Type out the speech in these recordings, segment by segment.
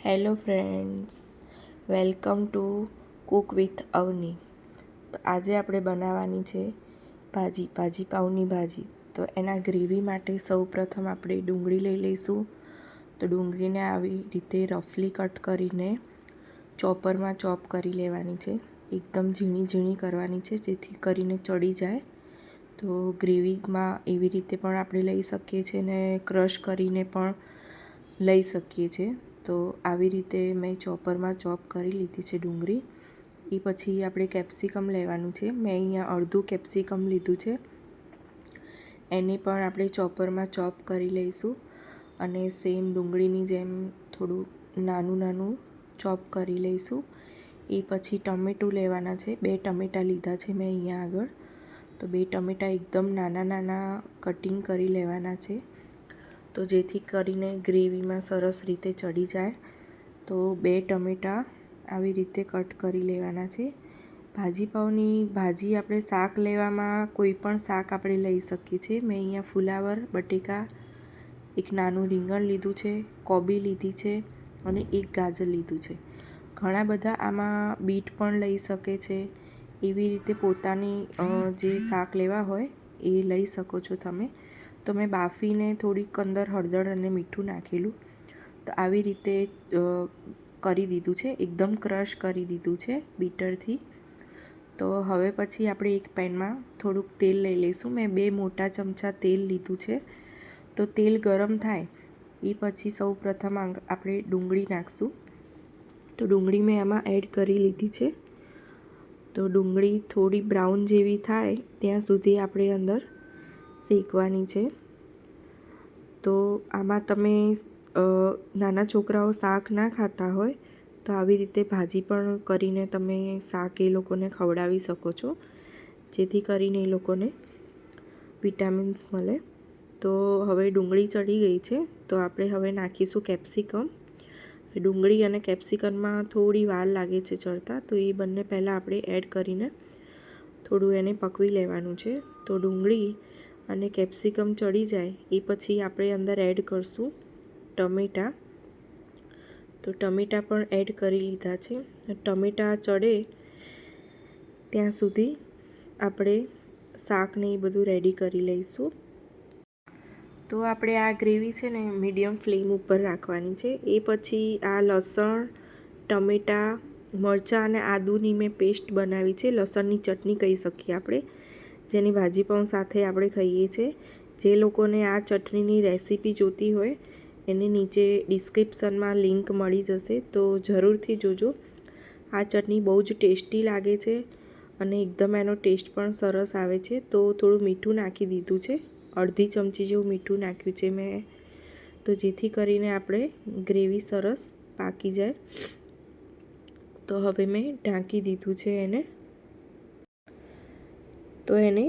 Hello friends, welcome to cook with Avni. તો આજે આપણે બનાવવાની છે ભાજી પાવની ભાજી. તો એના ગ્રેવી માટે સૌપ્રથમ આપણે ડુંગળી લઈ લઈશું. તો ડુંગળીને આવી રીતે રફલી કટ કરીને ચોપરમાં ચોપ કરી લેવાની છે. એકદમ ઝીણી ઝીણી કરવાની છે, જેથી કરીને ચડી જાય. તો ગ્રેવીમાં એવી રીતે પણ આપણે લઈ શકીએ છીએ ને ક્રશ કરીને પણ લઈ શકીએ છીએ. તો આવી રીતે મેં ચોપરમાં ચોપ કરી લીધી છે ડુંગળી. એ પછી આપણે કેપ્સિકમ લેવાનું છે. મેં અહીંયા અડધું કેપ્સિકમ લીધું છે. એને પણ આપણે ચોપરમાં ચોપ કરી લઈશું અને સેમ ડુંગળીની જેમ થોડું નાનું નાનું ચોપ કરી લઈશું. એ પછી ટમેટું લેવાના છે. 2 ટમેટાં લીધા છે મેં અહીંયા આગળ. તો 2 ટમેટાં એકદમ નાના નાના કટિંગ કરી લેવાના છે, તો જેથી કરીને ગ્રેવીમાં સરસ રીતે ચડી જાય. તો 2 ટમેટાં આવી રીતે કટ કરી લેવાના છે. ભાજી પાવની ભાજી આપણે શાક લેવામાં કોઈ પણ શાક આપણે લઈ શકીએ છીએ. મેં અહીંયા ફુલાવર, બટેકા, એક નાનું રીંગણ લીધું છે, કોબી લીધી છે અને એક ગાજર લીધું છે. ઘણા બધા આમાં બીટ પણ લઈ શકે છે. એવી રીતે પોતાની જે શાક લેવા હોય એ લઈ શકો છો તમે. તો મેં બાફીને થોડીક અંદર હળદર અને મીઠું નાખેલું. તો આવી રીતે કરી દીધું છે, એકદમ ક્રશ કરી દીધું છે બીટરથી. તો હવે પછી આપણે એક પેનમાં થોડુંક તેલ લઈ લઈશું. મેં 2 મોટા ચમચા તેલ લીધું છે. તો તેલ ગરમ થાય એ પછી સૌ પ્રથમ આપણે ડુંગળી નાખીશું. તો ડુંગળી મેં આમાં એડ કરી લીધી છે. તો ડુંગળી થોડી બ્રાઉન જેવી થાય ત્યાં સુધી આપણે અંદર શેકવાની છે. તો આમાં તમે નાના છોકરાઓ શાક ના ખાતા હોય તો આવી રીતે ભાજી પણ કરીને તમે શાક એ લોકોને ખવડાવી શકો છો, જેથી કરીને એ લોકોને વિટામિન્સ મળે. તો હવે ડુંગળી ચડી ગઈ છે, તો આપણે હવે નાખીશું કેપ્સિકમ. ડુંગળી અને કેપ્સિકમમાં થોડી વાર લાગે છે ચડતા, તો એ બંને પહેલાં આપણે એડ કરીને થોડું એને પકવી લેવાનું છે. તો ડુંગળી અને કેપ્સિકમ ચડી જાય એ પછી આપણે અંદર એડ કરશું ટમેટાં. તો ટમેટાં પણ એડ કરી લીધા છે. ટમેટાં ચડે ત્યાં સુધી આપણે શાકને એ બધું રેડી કરી લઈશું. તો આપણે આ ગ્રેવી છે ને મીડિયમ ફ્લેમ ઉપર રાખવાની છે. એ પછી આ લસણ, ટમેટાં, મરચાં અને આદુની મેં પેસ્ટ બનાવી છે. લસણની ચટણી કહી શકીએ આપણે, જેની ભાજી પાઉં સાથે આપણે ખાઈએ છીએ. જે લોકોને આ ચટણીની રેસીપી જોતી હોય એની નીચે ડિસ્ક્રિપ્શનમાં લિંક મળી જશે, તો જરૂરથી જોજો. આ ચટણી બહુ જ ટેસ્ટી લાગે છે અને એકદમ એનો ટેસ્ટ પણ સરસ આવે છે. તો થોડું મીઠું નાખી દીધું છે, અડધી ચમચી જેવું મીઠું નાખ્યું છે મેં, તો જેથી કરીને આપણે ગ્રેવી સરસ પાકી જાય. તો હવે મેં ઢાંકી દીધું છે એને. તો એને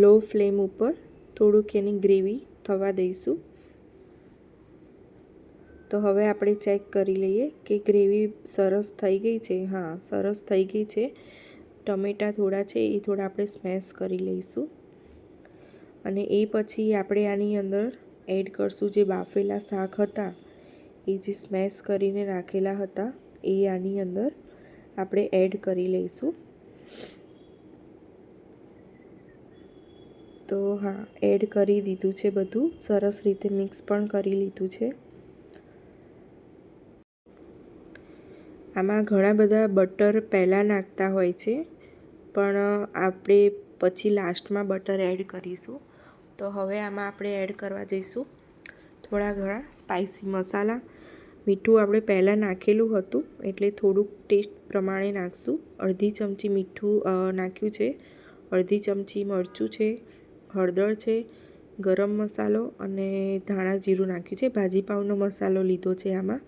લો ફ્લેમ ઉપર થોડુંક એની ગ્રેવી થવા દઈશું. તો હવે આપણે ચેક કરી લઈએ કે ગ્રેવી સરસ થઈ ગઈ છે. હા, સરસ થઈ ગઈ છે. ટમેટાં થોડા છે એ થોડા આપણે સ્મેશ કરી લઈશું અને એ પછી આપણે આની અંદર એડ કરશું જે બાફેલા શાક હતા, એ જે સ્મેશ કરીને રાખેલા હતા એ આની અંદર આપણે એડ કરી લઈશું. તો હા, એડ કરી દીધું છે બધું, સરસ રીતે મિક્સ પણ કરી લીધું છે. આમાં ઘણા બધા બટર પહેલાં નાખતા હોય છે, પણ આપણે પછી લાસ્ટમાં બટર એડ કરીશું. તો હવે આમાં આપણે એડ કરવા જઈશું થોડા ઘણા સ્પાઇસી મસાલા. મીઠું આપણે પહેલાં નાખેલું હતું એટલે થોડુંક ટેસ્ટ પ્રમાણે નાખશું. અડધી ચમચી મીઠું નાખ્યું છે, અડધી ચમચી મરચું છે, હળદર છે, ગરમ મસાલો અને ધાણા જીરું નાખ્યું છે. ભાજી પાવનો મસાલો લીધો છે આમાં.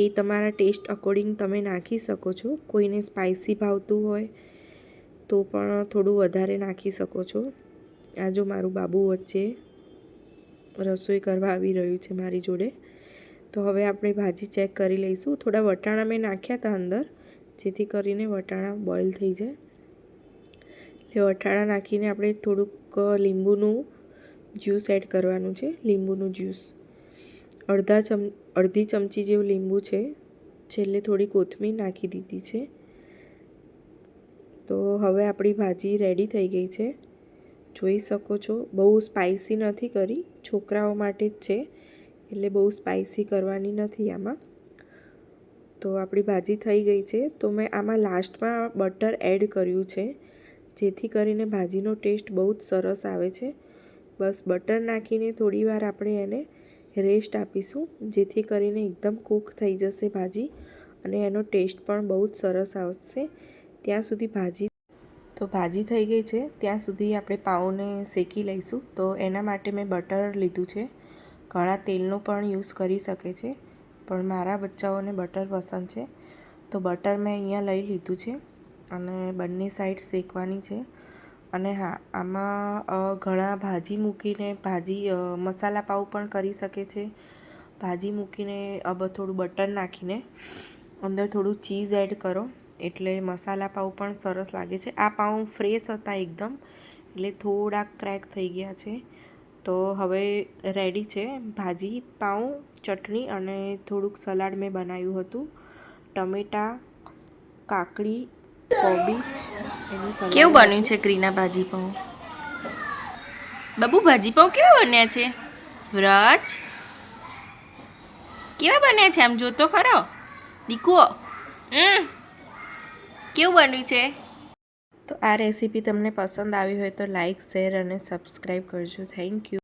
એ તમારા ટેસ્ટ અકોર્ડિંગ તમે નાખી શકો છો. કોઈને સ્પાઇસી ભાવતું હોય તો પણ થોડું વધારે નાખી શકો છો. આ જો મારું બાબુ વચ્ચે રસોઈ કરવા આવી રહ્યું છે મારી જોડે. તો હવે આપણે ભાજી ચેક કરી લઈશું. થોડા વટાણા મેં નાખ્યા હતા અંદર, જેથી કરીને વટાણા બોઇલ થઈ જાય. એટલે વટાણા નાખીને આપણે થોડુંક લીંબુનું જ્યુસ એડ કરવાનું છે. લીંબુનું જ્યુસ અડધી ચમચી જેવું લીંબુ છે છેલ્લે થોડી કોથમીર નાખી દીધી છે. તો હવે આપણી ભાજી રેડી થઈ ગઈ છે. જોઈ શકો છો, બહુ સ્પાઇસી નથી કરી, છોકરાઓ માટે જ છે એટલે બહુ સ્પાઇસી કરવાની નથી આમાં. તો આપણી ભાજી થઈ ગઈ છે. તો મેં આમાં લાસ્ટમાં બટર એડ કર્યું છે, જેથી કરીને ભાજીનો ટેસ્ટ બહુ જ સરસ આવે છે. બસ બટર નાખીને થોડીવાર આપણે એને રેસ્ટ આપીશું, જેથી કરીને એકદમ કૂક થઈ જશે ભાજી અને એનો ટેસ્ટ પણ બહુ જ સરસ આવશે. ત્યાં સુધી ભાજી થઈ ગઈ છે. ત્યાં સુધી આપણે પાઉંને શેકી લઈશું. તો એના માટે મેં બટર લીધું છે. ઘણા તેલનો પણ યુઝ કરી શકે છે, પણ મારા બચ્ચાઓને બટર પસંદ છે, તો બટર મેં અહીંયા લઈ લીધું છે અને બંને સાઈડ શેકવાની છે. અને હા, આમાં ઘણા ભાજી મૂકીને મસાલા પાઉં પણ કરી શકે છે. ભાજી મૂકીને થોડું બટર નાખીને અંદર થોડું ચીઝ એડ કરો એટલે મસાલા પાઉં પણ સરસ લાગે છે. આ પાઉં ફ્રેશ હતા એકદમ, એટલે થોડાક ક્રેક થઈ ગયા છે. તો હવે રેડી છે ભાજી, પાઉં, ચટણી અને થોડુંક સલાડ મેં બનાવ્યું હતું. ટમેટાં, કાકડી, કોબીજ એનું સલાડ. કેવું બન્યું છે ક્રીના ભાજી પાઉં? બાબુ, ભાજી પાઉં કેવા બન્યા છે? વ્રજ કેવા બન્યા છે? આમ જોતો ખરો દીકુઓ. કેવું બન્યું છે? તો આ રેસીપી તમને પસંદ આવી હોય તો લાઈક, શેર અને સબસ્ક્રાઈબ કરજો. Thank you.